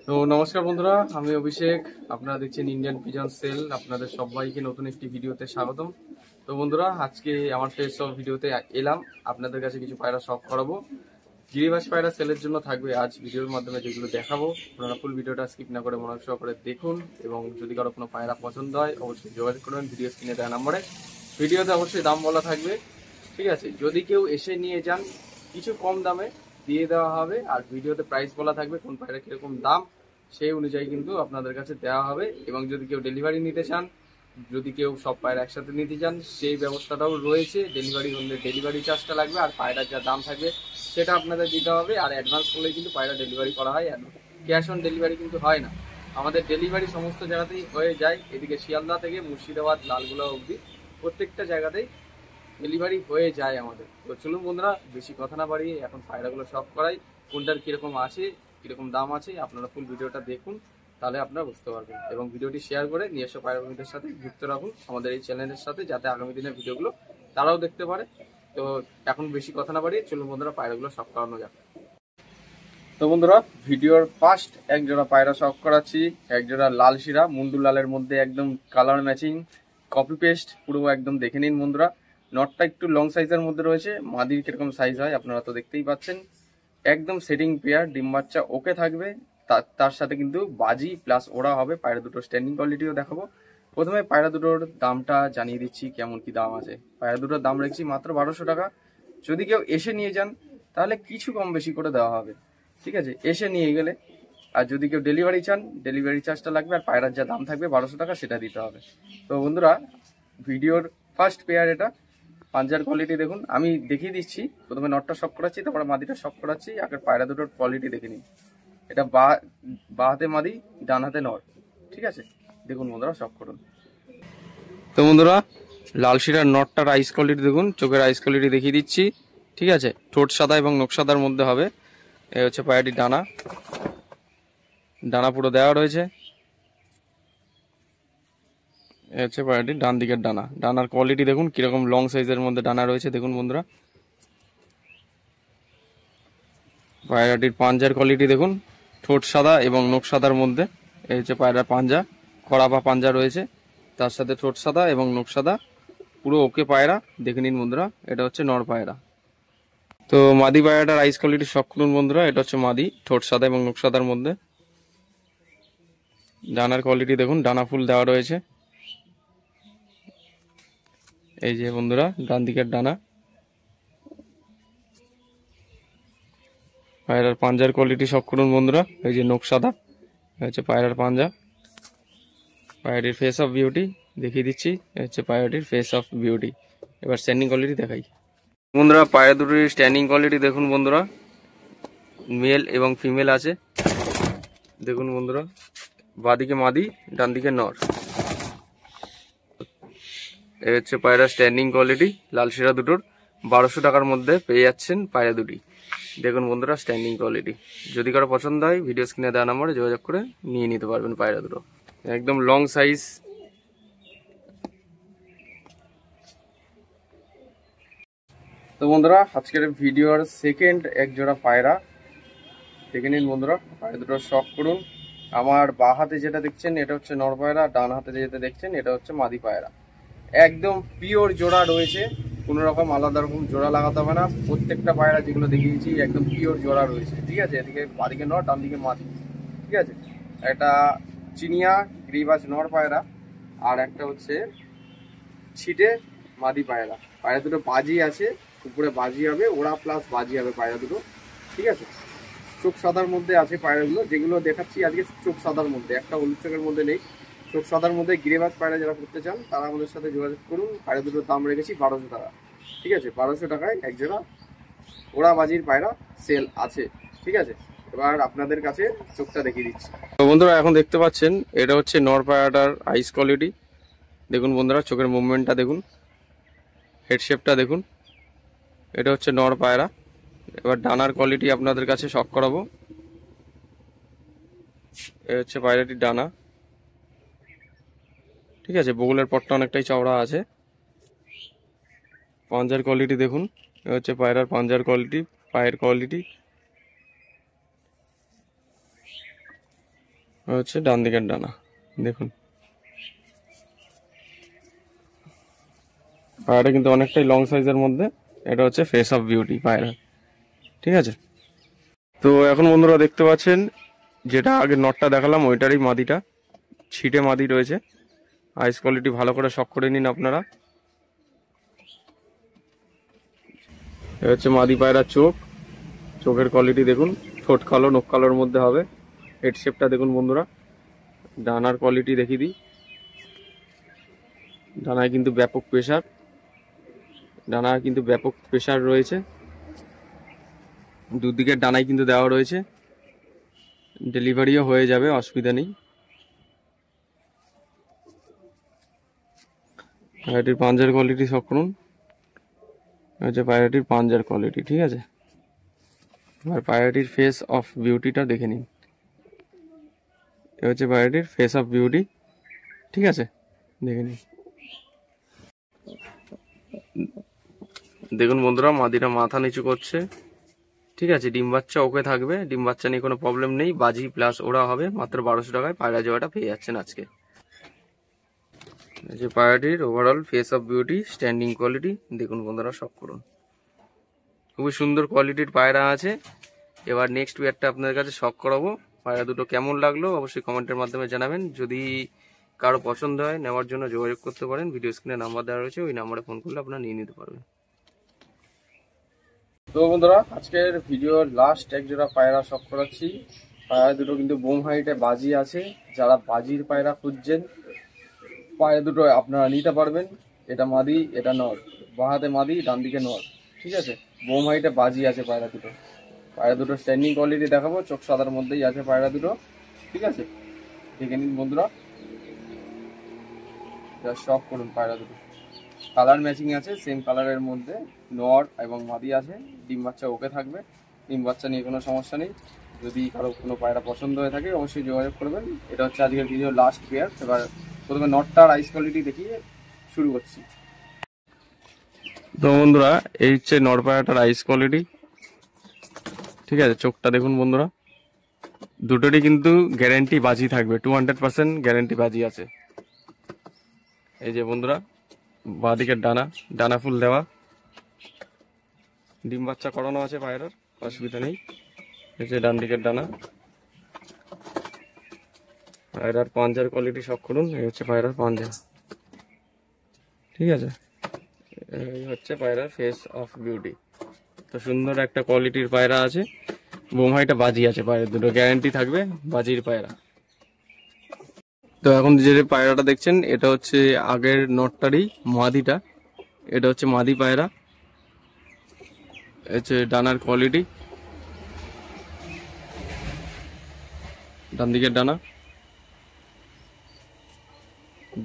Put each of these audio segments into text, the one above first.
তো নমস্কার বন্ধুরা, আমি অভিষেক। আপনারা দেখছেন ইন্ডিয়ান পিজন সেল। আপনাদের সবাইকে নতুন একটি ভিডিওতে স্বাগতম। তো বন্ধুরা, আজকে আমার ফেস অফ ভিডিওতে এলাম আপনাদের কাছে কিছু পায়রা শখ করাবো। গিরিবাস পায়রা সেলের জন্য থাকবে আজ ভিডিওর মাধ্যমে যেগুলো দেখাবো। আপনারা ফুল ভিডিওটা স্কিপ না করে মনোযোগ সহকারে দেখুন, এবং যদি কারো কোনো পায়রা পছন্দ হয় অবশ্যই যোগাযোগ করবেন ভিডিও স্ক্রিনে দেওয়া নম্বরে। ভিডিওতে অবশ্যই দাম বলা থাকবে, ঠিক আছে? যদি কেউ এসে নিয়ে যান কিছু কম দামে দিয়ে দেওয়া হবে, আর ভিডিওতে প্রাইস বলা থাকবে কোন পায়রা কিরকম দাম, সেই অনুযায়ী কিন্তু আপনাদের কাছে দেওয়া হবে। এবং যদি কেউ ডেলিভারি নিতে চান, যদি কেউ সব পায়রা একসাথে নিতে চান, সেই ব্যবস্থাটাও রয়েছে। ডেলিভারি হলে ডেলিভারি চার্জটা লাগবে, আর পায়রার যা দাম থাকবে সেটা আপনাদের দিতে হবে। আর অ্যাডভান্স করলেই কিন্তু পায়রা ডেলিভারি করা হয়, ক্যাশ অন ডেলিভারি কিন্তু হয় না। আমাদের ডেলিভারি সমস্ত জায়গাতেই হয়ে যায়, এদিকে শিয়ালদা থেকে মুর্শিদাবাদ, লালগোলা অবধি প্রত্যেকটা জায়গাতেই ডেলিভারি হয়ে যায় আমাদের। তো চলুন বন্ধুরা, বেশি কথা না বাড়িয়ে এখন পায়রাগুলো সব করাই, কোনটার কীরকম আছে, কীরকম দাম আছে, আপনারা ফুল ভিডিওটা দেখুন, তাহলে আপনারা বুঝতে পারবেন। এবং ভিডিওটি শেয়ার করে নিজস্ব পায়রামিদের সাথে যুক্ত রাখুন আমাদের এই চ্যানেলের সাথে, যাতে আগামী দিনের ভিডিওগুলো তারাও দেখতে পারে। তো এখন বেশি কথা না বাড়িয়ে চলুন বন্ধুরা, পায়রাগুলো সব করানো যাক। তো বন্ধুরা, ভিডিওর ফার্স্ট এক জোড়া পায়রা শখ করাচ্ছি। এক জোড়া লাল শিরা, মুন্ডু লালের মধ্যে একদম কালার ম্যাচিং, কপি পেস্ট পুরো একদম দেখে নিন বন্ধুরা। নটটা একটু লং সাইজের মধ্যে রয়েছে, মাদির কিরকম সাইজ হয় আপনারা তো দেখতেই পাচ্ছেন। একদম সেটিং পেয়ার, ডিম বাচ্চা ওকে থাকবে। তার সাথে কিন্তু বাজি প্লাস ওড়া হবে। পায়রা দুটোর স্ট্যান্ডিং কোয়ালিটিও দেখাবো। প্রথমে পায়রা দুটোর দামটা জানিয়ে দিচ্ছি কেমন কি দাম আছে। পায়রা দুটোর দাম রেখেছি মাত্র 1200 টাকা। যদি কেউ এসে নিয়ে যান তাহলে কিছু কম বেশি করে দেওয়া হবে, ঠিক আছে, এসে নিয়ে গেলে। আর যদি কেউ ডেলিভারি চান, ডেলিভারি চার্জটা লাগবে, আর পায়রার যা দাম থাকবে 1200 টাকা সেটা দিতে হবে। তো বন্ধুরা, ভিডিওর ফার্স্ট পেয়ার এটা। পাঞ্জার কোয়ালিটি দেখুন, আমি দেখিয়ে দিচ্ছি। প্রথমে নটটা শক করাচ্ছি, তারপরে মাদিটা শক করাচ্ছি। আগে পায়রা দুটোর কোয়ালিটি দেখে নিন। এটা বা হাতে মাদি, ডান হাতে নর, ঠিক আছে? দেখুন বন্ধুরা, শক করুন। তো বন্ধুরা, লাল শিরার নটটার আইস কোয়ালিটি দেখুন, চোখের আইস কোয়ালিটি দেখিয়ে দিচ্ছি, ঠিক আছে? ঠোঁট সাদা এবং নখ সাদার মধ্যে হবে। এই হচ্ছে পায়রাটির ডানা, ডানা পুরো দেওয়া রয়েছে। এই হচ্ছে পায়রাটির ডান দিকের ডানা। ডানার কোয়ালিটি দেখুন কিরকম লং সাইজের মধ্যে ডানা রয়েছে, দেখুন বন্ধুরা। পায়রাটির পাঞ্জার কোয়ালিটি দেখুন, ঠোঁট সাদা এবং নখ সাদার মধ্যে। এই হচ্ছে পায়রার পাঞ্জা, কড়া বা পাঞ্জা রয়েছে, তার সাথে ঠোঁট সাদা এবং নখ সাদা, পুরো ওকে পায়রা। দেখে নিন বন্ধুরা, এটা হচ্ছে নর পায়রা। তো মাদি পায়রাটার আইস কোয়ালিটি শখ করুন বন্ধুরা। এটা হচ্ছে মাদি, ঠোঁট সাদা এবং নখ সাদার মধ্যে। ডানার কোয়ালিটি দেখুন, ডানা ফুল দেওয়া রয়েছে। এই যে বন্ধুরা, ডান দিকের ডানা। পায়রার পাঞ্জার কোয়ালিটি শখ করুন বন্ধুরা। এই যে নখ সাদা, হচ্ছে পায়রার পাঞ্জা। পায়রাটির ফেস অফ বিউটি দেখিয়ে দিচ্ছি, হচ্ছে পায়রাটির ফেস অফ বিউটি। এবার স্ট্যান্ডিং কোয়ালিটি দেখাই বন্ধুরা। পায়রা দুটির স্ট্যান্ডিং কোয়ালিটি দেখুন বন্ধুরা, মেল এবং ফিমেল আছে। দেখুন বন্ধুরা, বাঁদিকে মাদি, ডান দিকে নর। এই হচ্ছে পায়রা স্ট্যান্ডিং কোয়ালিটি। লাল শিরা দুটোর 1200 টাকার মধ্যে পেয়ে যাচ্ছেন পায়রা দুটি। দেখুন বন্ধুরা, স্ট্যান্ডিং কোয়ালিটি। যদি কারো পছন্দ হয় ভিডিও স্ক্রিনে দেওয়া নম্বরে যোগাযোগ করে নিয়ে নিতে পারবেন পায়রা দুটো। একদম লং সাইজ। তো বন্ধুরা, আজকের ভিডিওর সেকেন্ড এক জোড়া পায়রা দেখে নিন বন্ধুরা। পায়রা দুটো শখ করুন। আমার বাঁ হাতে যেটা দেখছেন এটা হচ্ছে নর পায়রা, ডান হাতে যেটা দেখছেন এটা হচ্ছে মাদি পায়রা। একদম পিওর জোড়া রয়েছে, কোনো রকম আলাদা রকম জোড়া লাগাতে হবে না। প্রত্যেকটা পায়রা যেগুলো দেখিয়েছি একদম পিওর জোড়া রয়েছে, ঠিক আছে? এদিকে বাদিকে নর, ডান দিকে মাদি, ঠিক আছে? একটা চিনিয়া গ্রিবাস নর পায়রা, আর একটা হচ্ছে ছিটে মাদি পায়রা। পায়রা দুটো বাজি আছে, উপরে বাজি হবে, ওড়া প্লাস বাজি হবে পায়রা দুটো, ঠিক আছে? চোখ সাদার মধ্যে আছে পায়রাগুলো, যেগুলো দেখাচ্ছি আজকে চোখ সাদার মধ্যে, একটা হলুদ চোখের মধ্যে নেই। চোখ সাদার মধ্যে গিরিবাজ পায়রা যারা করতে চান তারা আমাদের সাথে যোগাযোগ করুন। পায়রা দুটোর দাম রেখেছি 1200 টাকা, ঠিক আছে? 1200 টাকায় এক জোড়া ওড়া বাজির পায়রা সেল আছে, ঠিক আছে? এবার আপনাদের কাছে চোখটা দেখিয়ে দিচ্ছি। তো বন্ধুরা, এখন দেখতে পাচ্ছেন এটা হচ্ছে নর পায়রাটার আইস কোয়ালিটি। দেখুন বন্ধুরা, চোখের মুভমেন্টটা দেখুন, হেড শেপটা দেখুন। এটা হচ্ছে নর পায়রা। এবার ডানার কোয়ালিটি আপনাদের কাছে শখ করাবো। এ হচ্ছে পায়রাটির ডানা, ঠিক আছে? বগলের পটটা অনেকটাই চওড়া আছে। পাঞ্জার কোয়ালিটি দেখুন, এ হচ্ছে পায়রার পাঞ্জার কোয়ালিটি, পায়ের কোয়ালিটি। হচ্ছে ডান দিকের ডানা দেখুন। পায়রাটা কিন্তু অনেকটাই লং সাইজের মধ্যে। এটা হচ্ছে ফেস অফ বিউটি পায়রা, ঠিক আছে। তো এখন বন্ধুরা দেখতে পাচ্ছেন যেটা আগে নটটা দেখালাম ওইটারই মাদিটা, ছিটে মাদি রয়েছে। আইস কোয়ালিটি ভালো করে শক করে নিন আপনারা। এটা হচ্ছে মাদি পায়রার চোখ, চোখের কোয়ালিটি দেখুন, ঠোঁট কালো নখ কালোর মধ্যে হবে। হেড শেপটা দেখুন বন্ধুরা। ডানার কোয়ালিটি দেখিয়ে দিই। ডানায় কিন্তু ব্যাপক প্রেশার, ডানায় কিন্তু ব্যাপক প্রেশার রয়েছে। দুদিকের ডানায় কিন্তু দেওয়া রয়েছে, ডেলিভারিও হয়ে যাবে, অসুবিধা নেই। পায়রাটির পাঞ্জার কোয়ালিটি সব করুন, হচ্ছে পায়রাটির পাঞ্জার কোয়ালিটি, ঠিক আছে। আর পায়রাটির ফেস অফ বিউটিটা দেখে নিন। এ হচ্ছে পায়রাটির ফেস অফ বিউটি, ঠিক আছে, দেখে নিন। দেখুন বন্ধুরা মাদিটা মাথা নিচু করছে, ঠিক আছে। ডিম বাচ্চা ওকে থাকবে, ডিম বাচ্চা নিয়ে কোনো প্রবলেম নেই। বাজি প্লাস ওরা হবে মাত্র 1200 টাকায় পায়রা জোড়াটা পেয়ে যাচ্ছেন আজকে। এই যে পায়রাটির overall face of beauty, standing quality দেখুন বন্ধুরা, সব করুন। খুবই সুন্দর কোয়ালিটির পায়রা আছে। এবার নেক্সট পেয়ারটা আপনাদের কাছে শখ করাবো। পায়রা দুটো কেমন লাগলো অবশ্যই কমেন্টের মাধ্যমে জানাবেন। যদি কারো পছন্দ হয় নেওয়ার জন্য যোগাযোগ করতে পারেন, ভিডিও স্ক্রিনে নাম্বার দেওয়া রয়েছে, ওই নাম্বারে ফোন করলে আপনারা নিয়ে নিতে পারবেন। তো বন্ধুরা আজকের ভিডিওর লাস্ট এক জোড়া পায়রা শখ করাচ্ছি। পায়রা দুটো কিন্তু বোম হাইটে বাজি আছে। যারা বাজির পায়রা খুঁজছেন পায়রা দুটো আপনারা নিতে পারবেন। এটা মাদি, এটা নর, বাঁ হাতে মাদি, ডান দিকে নর, ঠিক আছে। বোম হাইটে বাজি আছে পায়রা দুটো। পায়রা দুটো স্ট্যান্ডিং কোয়ালিটি দেখাবো, চোখ সাদার মধ্যেই আছে পায়রা দুটো, ঠিক আছে। দেখে নিন বন্ধুরা, শখ করুন। পায়রা দুটো কালার ম্যাচিং আছে, সেম কালারের মধ্যে নর এবং মাদি আছে। ডিম বাচ্চা ওকে থাকবে, ডিম বাচ্চা নিয়ে কোনো সমস্যা নেই। যদি কারো কোনো পায়রা পছন্দ হয়ে থাকে অবশ্যই যোগাযোগ করবেন। এটা হচ্ছে আজকের ভিডিও লাস্ট পেয়ার। এবার প্রথমে নটটার আইস কোয়ালিটি দেখিয়ে শুরু করছি। তো বন্ধুরা এই হচ্ছে নর পায়রাটার আইস কোয়ালিটি, ঠিক আছে। চোখটা দেখুন বন্ধুরা, দুটোরই কিন্তু গ্যারেন্টি বাজি থাকবে, 200% গ্যারেন্টি বাজি আছে। এই যে বন্ধুরা বাঁ দিকের ডানা, ডানা ফুল দেওয়া, ডিম বাচ্চা করানো আছে পায়রার, অসুবিধা নেই। এই যে ডান দিকের ডানা। পায়রার পাঞ্জার কোয়ালিটি সব করুন। এই হচ্ছে পায়রার পাঞ্জা, ঠিক আছে। এই হচ্ছে পায়রার ফেস অফ বিউটি। তো সুন্দর একটা কোয়ালিটির পায়রা আছে। বোমহাইটা বাজি আছে, পায়রা দুটো গ্যারেন্টি থাকবে, বাজির পায়রা। তো এখন যে পায়রাটা দেখছেন এটা হচ্ছে আগের নটটারই মাদিটা। এটা হচ্ছে মাদি পায়রা। হচ্ছে ডানার কোয়ালিটি, ডান দিকের ডানা,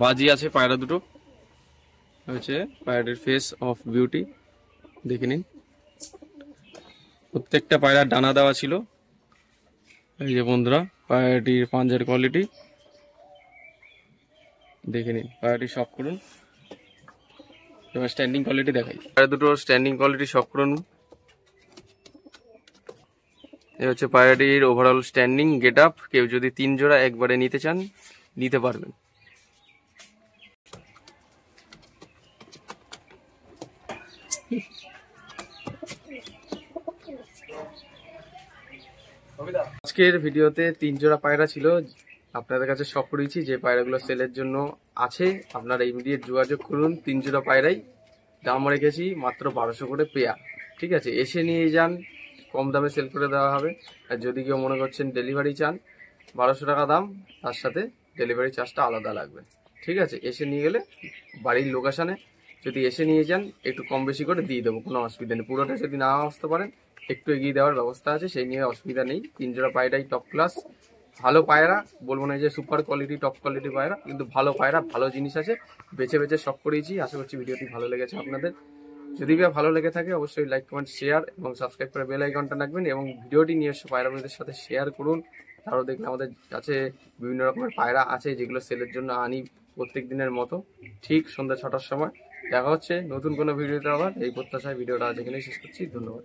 বাজি আছে পায়রা দুটো। হচ্ছে পায়রাটির ফেস অফ বিউটি, দেখে নিন। প্রত্যেকটা পায়রার ডানা দেওয়া ছিল। এই যে বন্ধুরা পায়রাটির পাঞ্জার কোয়ালিটি দেখে নিন, পায়রাটি শক করুন। এবার স্ট্যান্ডিং কোয়ালিটি দেখাই, পায়রা দুটো স্ট্যান্ডিং কোয়ালিটি শক করুন। এই হচ্ছে পায়রাটির ওভারঅল স্ট্যান্ডিং গেট আপ। কেউ যদি 3 জোড়া একবারে নিতে চান নিতে পারবেন। আজকের ভিডিওতে 3 জোড়া পায়রা ছিল, আপনাদের কাছে শখ করেছি। যে পায়রাগুলো সেলের জন্য আছে আপনারা ইমিডিয়েট যোগাযোগ করুন। 3 জোড়া পায়রাই দাম রেখেছি মাত্র 1200 করে পেয়ার, ঠিক আছে। এসে নিয়ে যান, কম দামে সেল করে দেওয়া হবে। আর যদি কেউ মনে করছেন ডেলিভারি চান 1200 টাকা দাম, তার সাথে ডেলিভারি চার্জটা আলাদা লাগবে, ঠিক আছে। এসে নিয়ে গেলে বাড়ির লোকেশানে যদি এসে নিয়ে যান একটু কম বেশি করে দিয়ে দেবো, কোনো অসুবিধা নেই। পুরোটা যদি না আসতে পারেন একটু এগিয়ে দেওয়ার ব্যবস্থা আছে, সেই নিয়ে অসুবিধা নেই। 3 জোড়া পায়রাই টপ ক্লাস ভালো পায়রা, বলবো না যে সুপার কোয়ালিটি টপ কোয়ালিটি পায়রা, কিন্তু ভালো পায়রা, ভালো জিনিস আছে, বেছে বেছে শখ করেছি। আশা করছি ভিডিওটি ভালো লেগেছে আপনাদের। যদি ভালো লেগে থাকে অবশ্যই লাইক কমেন্ট শেয়ার এবং সাবস্ক্রাইব করে বেল আইকনটা রাখবেন এবং ভিডিওটি নিয়ে এসে পায়রা বন্ধুদের সাথে শেয়ার করুন। তারও দেখলে আমাদের কাছে বিভিন্ন রকমের পায়রা আছে যেগুলো সেলের জন্য আনি প্রত্যেক দিনের মতো, ঠিক সন্ধ্যা 6টার সময়। দেখা হচ্ছে নতুন কোনো ভিডিওতে আবার। এই প্রত্যাশায় ভিডিওটা আজ এখানেই শেষ করছি। ধন্যবাদ।